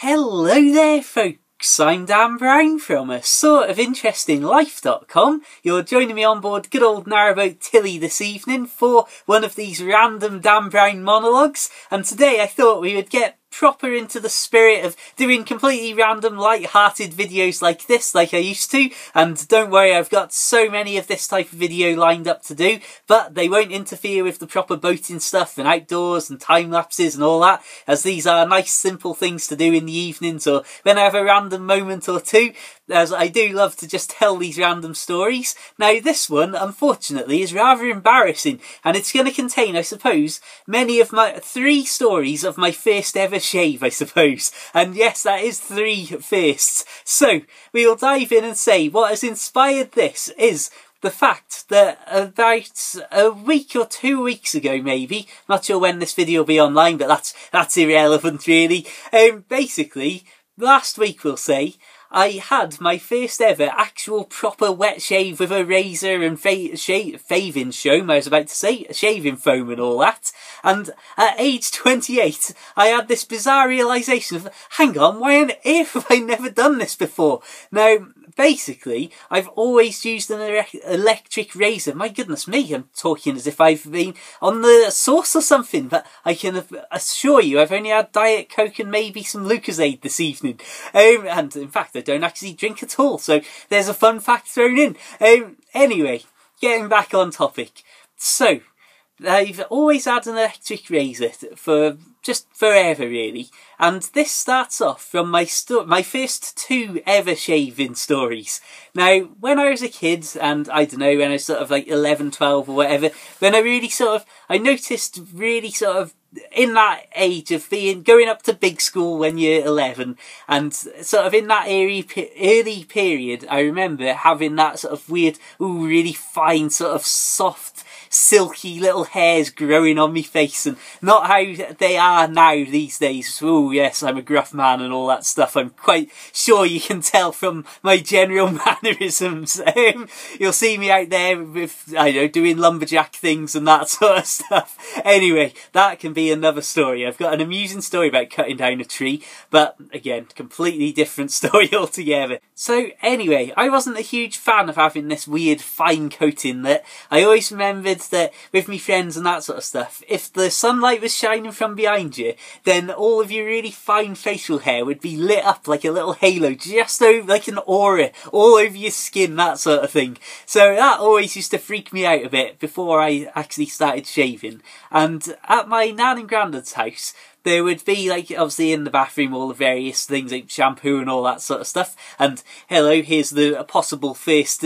Hello there folks, I'm Dan Brown from a sort of interesting life.com. You're joining me on board good old narrowboat Tilly this evening for one of these random Dan Brown monologues, and today I thought we would get proper into the spirit of doing completely random light-hearted videos like this, like I used to. And don't worry, I've got so many of this type of video lined up to do, but they won't interfere with the proper boating stuff and outdoors and time lapses and all that, as these are nice simple things to do in the evenings or when I have a random moment or two, as I do love to just tell these random stories. Now this one, unfortunately, is rather embarrassing, and it's going to contain, I suppose, many of my 3 stories of my first ever shave, I suppose. And yes, that is 3 firsts. So we will dive in and say what has inspired this is the fact that about a week or 2 weeks ago, maybe, not sure when this video will be online, but that's irrelevant really. Basically, last week we'll say, I had my first ever actual proper wet shave with a razor and shaving foam, I was about to say, shaving foam and all that. And at age 28, I had this bizarre realisation of, hang on, why on earth have I never done this before? Now, basically, I've always used an electric razor. My goodness me, I'm talking as if I've been on the sauce or something, but I can assure you I've only had Diet Coke and maybe some Lucozade this evening. And in fact, I don't actually drink at all, so there's a fun fact thrown in. Anyway, getting back on topic. So, I've always had an electric razor for just forever really, and this starts off from my first 2 ever shaving stories. Now, when I was a kid, and I don't know, when I was sort of like 11, 12 or whatever, when I noticed really sort of in that age of going up to big school when you're 11, and sort of in that early period, I remember having that sort of weird, really fine, sort of soft, silky little hairs growing on my face, and not how they are now these days. Oh yes, I'm a gruff man and all that stuff. I'm quite sure you can tell from my general mannerisms. You'll see me out there with, I don't know, doing lumberjack things and that sort of stuff. Anyway, that can be another story. I've got an amusing story about cutting down a tree, but again, completely different story altogether. So anyway, I wasn't a huge fan of having this weird fine coating that I always remembered that with me friends and that sort of stuff, if the sunlight was shining from behind you, then all of your really fine facial hair would be lit up like a little halo, just over, like an aura, all over your skin, that sort of thing. So that always used to freak me out a bit before I actually started shaving. And at my nan and granddad's house, there would be, like, obviously in the bathroom, all the various things like shampoo and all that sort of stuff. And hello, here's the possible first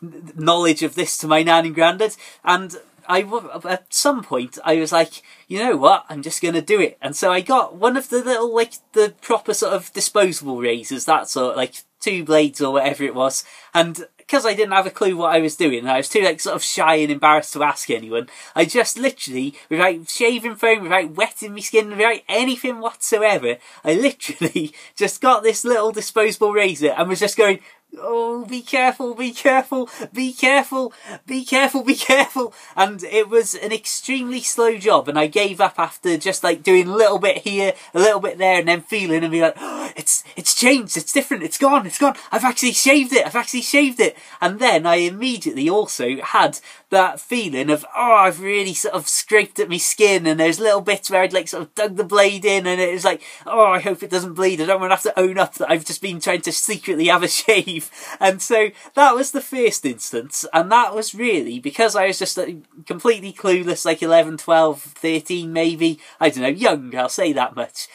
knowledge of this to my nan and granddad. And at some point, I was like, you know what, I'm just going to do it. And so I got one of the little, like, the proper sort of disposable razors, that sort of, like, 2 blades or whatever it was. And because I didn't have a clue what I was doing, and I was too, like, sort of shy and embarrassed to ask anyone, I just literally, without shaving foam, without wetting my skin, without anything whatsoever, I literally just got this little disposable razor and was just going, oh, be careful, be careful, be careful, be careful, be careful. And it was an extremely slow job, and I gave up after just like doing a little bit here, a little bit there, and then feeling and being like, oh, it's changed, it's different, it's gone, I've actually shaved it. And then I immediately also had that feeling of, oh, I've really sort of scraped at my skin, and there's little bits where I'd like sort of dug the blade in, and it was like, oh, I hope it doesn't bleed. I don't want to have to own up that I've just been trying to secretly have a shave. And so that was the first instance, and that was really because I was just completely clueless, like 11, 12, 13 maybe, I don't know, young, I'll say that much.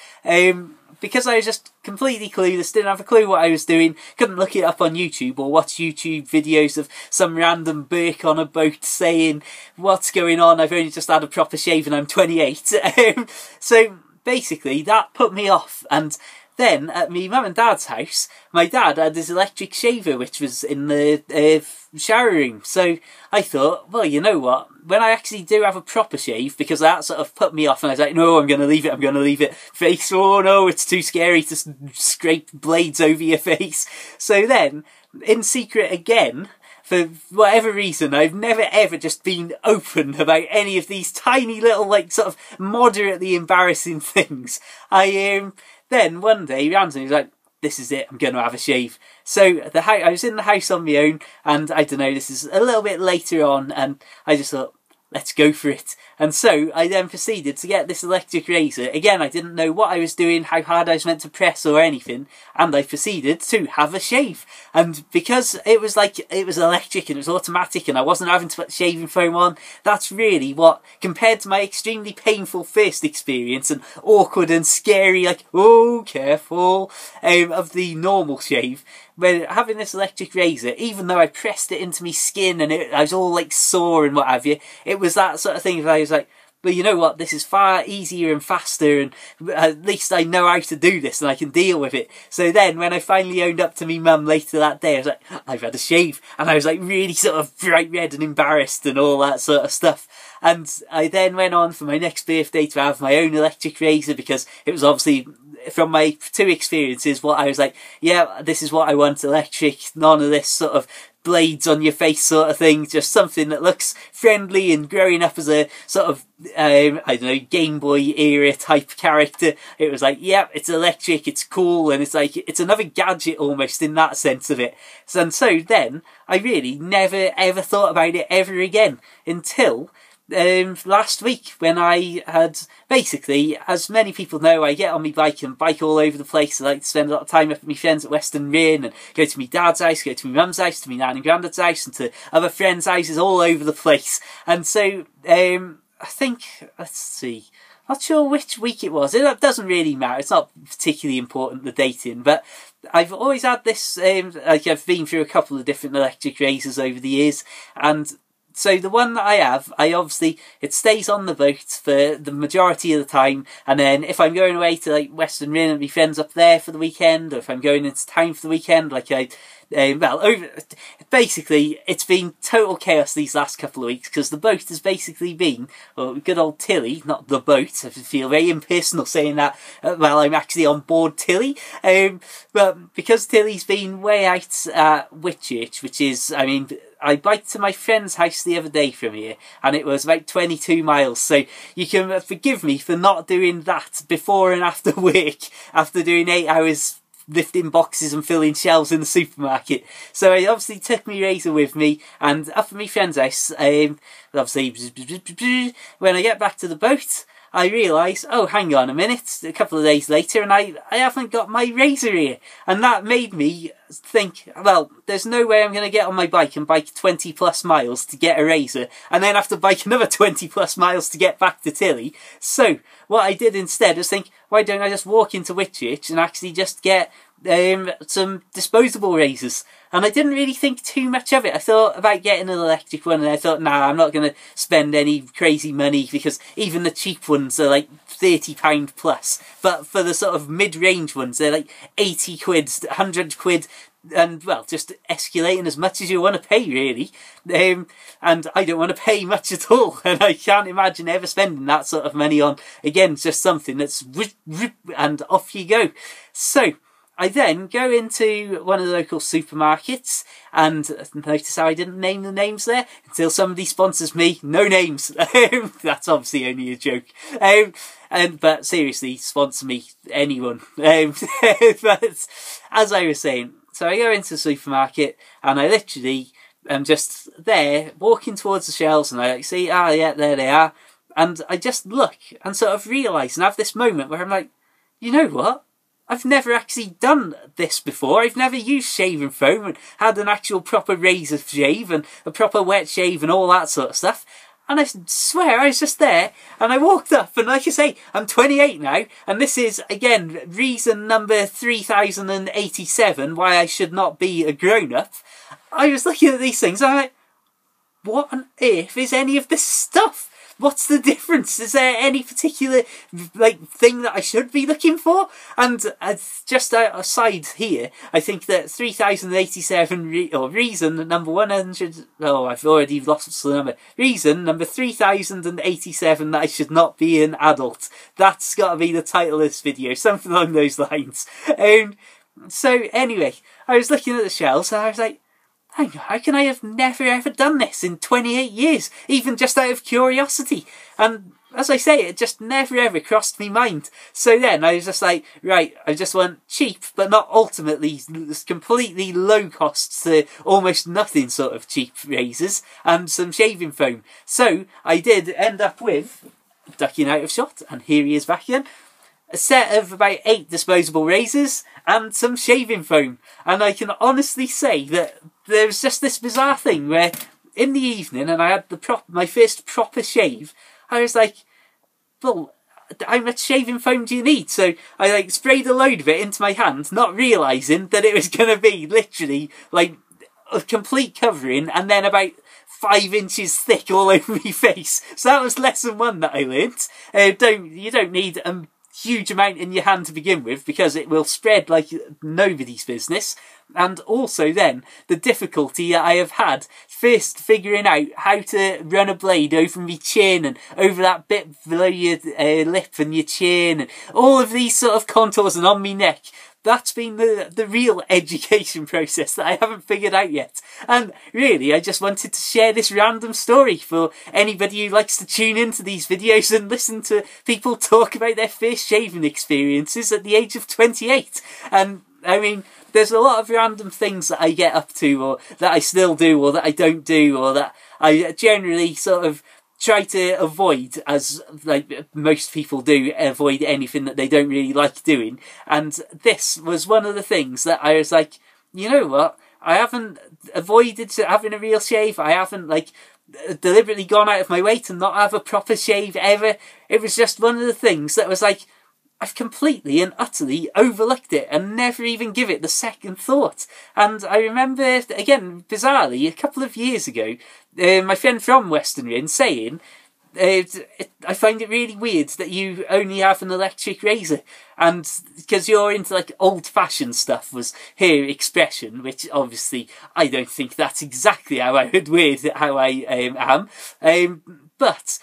Because I was just completely clueless, didn't have a clue what I was doing, couldn't look it up on YouTube or watch YouTube videos of some random Burke on a boat saying, what's going on, I've only just had a proper shave and I'm 28. So basically that put me off, and then at my mum and dad's house, my dad had his electric shaver which was in the shower room. So I thought, well, you know what, when I actually do have a proper shave, because that sort of put me off, and I was like, no, I'm going to leave it. Face, oh no, it's too scary to scrape blades over your face. So then, in secret again, for whatever reason, I've never ever just been open about any of these tiny little, like, sort of moderately embarrassing things. I then one day randomly he was like, this is it, I'm going to have a shave. So I was in the house on my own, and I don't know, this is a little bit later on, and I just thought, let's go for it. And so I then proceeded to get this electric razor. Again, I didn't know what I was doing, how hard I was meant to press or anything, and I proceeded to have a shave. And because it was electric and it was automatic and I wasn't having to put shaving foam on, that's really what, compared to my extremely painful first experience and awkward and scary, like, oh, careful, of the normal shave, but having this electric razor, even though I pressed it into my skin and I was all like sore and what have you, it was that sort of thing where I was like, but you know what, this is far easier and faster, and at least I know how to do this and I can deal with it. So then when I finally owned up to me mum later that day, I was like, I've had a shave, and I was like really sort of bright red and embarrassed and all that sort of stuff. And I then went on for my next birthday to have my own electric razor, because it was obviously, from my two experiences, what I was like, yeah, this is what I want, electric, none of this sort of blades on your face sort of thing, just something that looks friendly. And growing up as a sort of, I don't know, Game Boy era type character, it was like, yeah, it's electric, it's cool, and it's like, it's another gadget almost in that sense of it. And so then, I really never ever thought about it ever again, until last week, when I had, basically, as many people know, I get on my bike and bike all over the place. I like to spend a lot of time up with my friends at Western Rin, and go to my dad's house, go to my mum's house, to my nan and granddad's house, and to other friends' houses all over the place. And so, I think, let's see, not sure which week it was. It doesn't really matter. It's not particularly important, the dating, but I've always had this, like I've been through a couple of different electric razors over the years, and so the one that I have, it stays on the boat for the majority of the time, and then if I'm going away to like Western Rin and my friends up there for the weekend, or if I'm going into town for the weekend, like basically it's been total chaos these last couple of weeks, because the boat has basically been, well, good old Tilly, not the boat, I feel very impersonal saying that, well, I'm actually on board Tilly, but because Tilly's been way out at Whitchurch, which is, I mean, I biked to my friend's house the other day from here, and it was about 22 miles, so you can forgive me for not doing that before and after work, after doing 8 hours lifting boxes and filling shelves in the supermarket. So I obviously took my razor with me, and up at my friend's house, obviously, when I get back to the boat, I realise, oh, hang on a minute, a couple of days later, and I haven't got my razor here. And that made me think, well, there's no way I'm going to get on my bike and bike 20 plus miles to get a razor, and then have to bike another 20 plus miles to get back to Tilly. So what I did instead was think, why don't I just walk into Whitchurch and actually just get some disposable razors? And I didn't really think too much of it. I thought about getting an electric one, and I thought, nah, I'm not going to spend any crazy money, because even the cheap ones are like £30 plus. But for the sort of mid-range ones, they're like 80 quid, 100 quid, and, well, just escalating as much as you want to pay, really. And I don't want to pay much at all, and I can't imagine ever spending that sort of money on, again, just something that's and off you go. So I then go into one of the local supermarkets, and notice how I didn't name the names there until somebody sponsors me. No names. That's obviously only a joke. But seriously, sponsor me, anyone. But as I was saying, so I go into the supermarket, and I literally am just there walking towards the shelves, and I like see, yeah, there they are. And I just look and sort of realise and have this moment where I'm like, you know what? I've never actually done this before. I've never used shaving foam and had an actual proper razor shave and a proper wet shave and all that sort of stuff. And I swear I was just there, and I walked up, and like I say, I'm 28 now, and this is, again, reason number 3087 why I should not be a grown-up. I was looking at these things, and I'm like, what on earth is any of this stuff? What's the difference? Is there any particular thing that I should be looking for? And just aside here, I think that 3087 or reason number 100. Oh, I've already lost the number. Reason number 3087 that I should not be an adult. That's got to be the title of this video, something along those lines. So anyway, I was looking at the shelves, and I was like, hang on, how can I have never ever done this in 28 years, even just out of curiosity? And as I say, it just never ever crossed my mind. So then I was just like, right, I just want cheap, but not ultimately completely low cost to almost nothing sort of cheap razors, and some shaving foam. So I did end up with, ducking out of shot, and here he is back again, a set of about 8 disposable razors and some shaving foam. And I can honestly say that there was just this bizarre thing where in the evening, and I had my first proper shave, I was like, well, how much shaving foam do you need? So I like sprayed a load of it into my hand, not realising that it was going to be literally like a complete covering and then about 5 inches thick all over my face. So that was lesson 1 that I learnt. You don't need a huge amount in your hand to begin with, because it will spread like nobody's business. And also then the difficulty that I have had first figuring out how to run a blade over my chin and over that bit below your lip and your chin and all of these sort of contours and on my neck. That's been the real education process that I haven't figured out yet. And really, I just wanted to share this random story for anybody who likes to tune into these videos and listen to people talk about their first shaving experiences at the age of 28. And I mean, there's a lot of random things that I get up to, or that I still do, or that I don't do, or that I generally sort of try to avoid, as like most people do, avoid anything that they don't really like doing. And this was one of the things that I was like, you know what? I haven't avoided having a real shave. I haven't like deliberately gone out of my way to not have a proper shave ever. It was just one of the things that was like, I've completely and utterly overlooked it and never even give it the second thought. And I remember, again, bizarrely, a couple of years ago, my friend from Western Rin saying, I find it really weird that you only have an electric razor, and because you're into like old-fashioned stuff was her expression, which obviously I don't think that's exactly how I would word how I am, but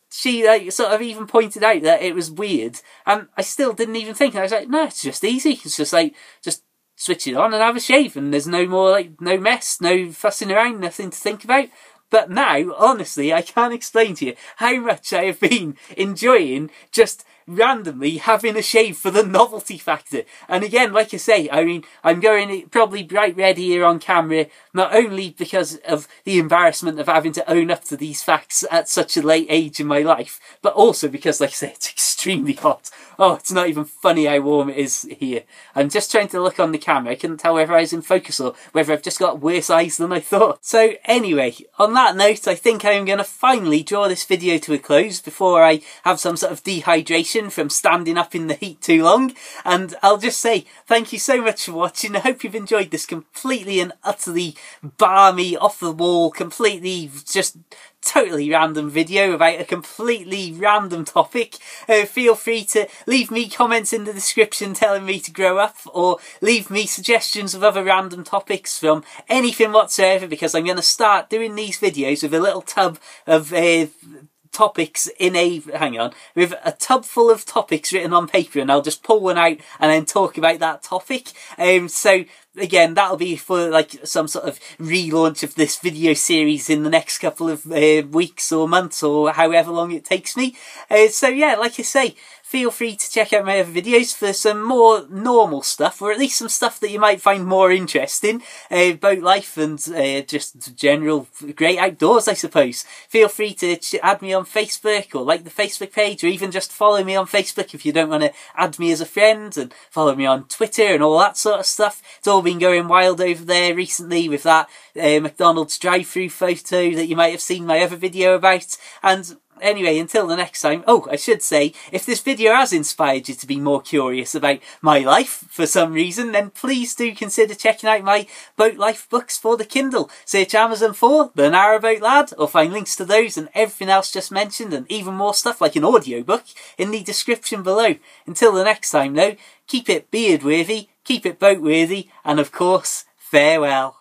she sort of even pointed out that it was weird, and I still didn't even think. I was like, no, it's just easy. It's just like, just switch it on and have a shave, and there's no more, like, no mess, no fussing around, nothing to think about. But now, honestly, I can't explain to you how much I have been enjoying just randomly having a shave for the novelty factor. And again, like I say, I mean, I'm going probably bright red here on camera, not only because of the embarrassment of having to own up to these facts at such a late age in my life, but also because, like I say, it's extremely hot. Oh, it's not even funny how warm it is here. I'm just trying to look on the camera. I couldn't tell whether I was in focus or whether I've just got worse eyes than I thought. So anyway, on that note, I think I'm going to finally draw this video to a close before I have some sort of dehydration from standing up in the heat too long. And I'll just say thank you so much for watching. I hope you've enjoyed this completely and utterly balmy, off the wall, completely just totally random video about a completely random topic. Feel free to leave me comments in the description telling me to grow up, or leave me suggestions of other random topics from anything whatsoever, because I'm going to start doing these videos with a little tub of topics in with a tub full of topics written on paper, and I'll just pull one out and then talk about that topic. So again, that'll be for like some sort of relaunch of this video series in the next couple of weeks or months, or however long it takes me. So yeah, like I say, feel free to check out my other videos for some more normal stuff, or at least some stuff that you might find more interesting. Boat life and just general great outdoors, I suppose. Feel free to add me on Facebook, or like the Facebook page, or even just follow me on Facebook if you don't want to add me as a friend, and follow me on Twitter and all that sort of stuff. It's all been going wild over there recently with that McDonald's drive-through photo that you might have seen my other video about. And anyway, until the next time, oh, I should say, if this video has inspired you to be more curious about my life for some reason, then please do consider checking out my boat life books for the Kindle. Search Amazon for The Narrowboat Lad, or find links to those and everything else just mentioned, and even more stuff like an audiobook, in the description below. Until the next time though, keep it beard worthy, keep it boat worthy, and of course, farewell.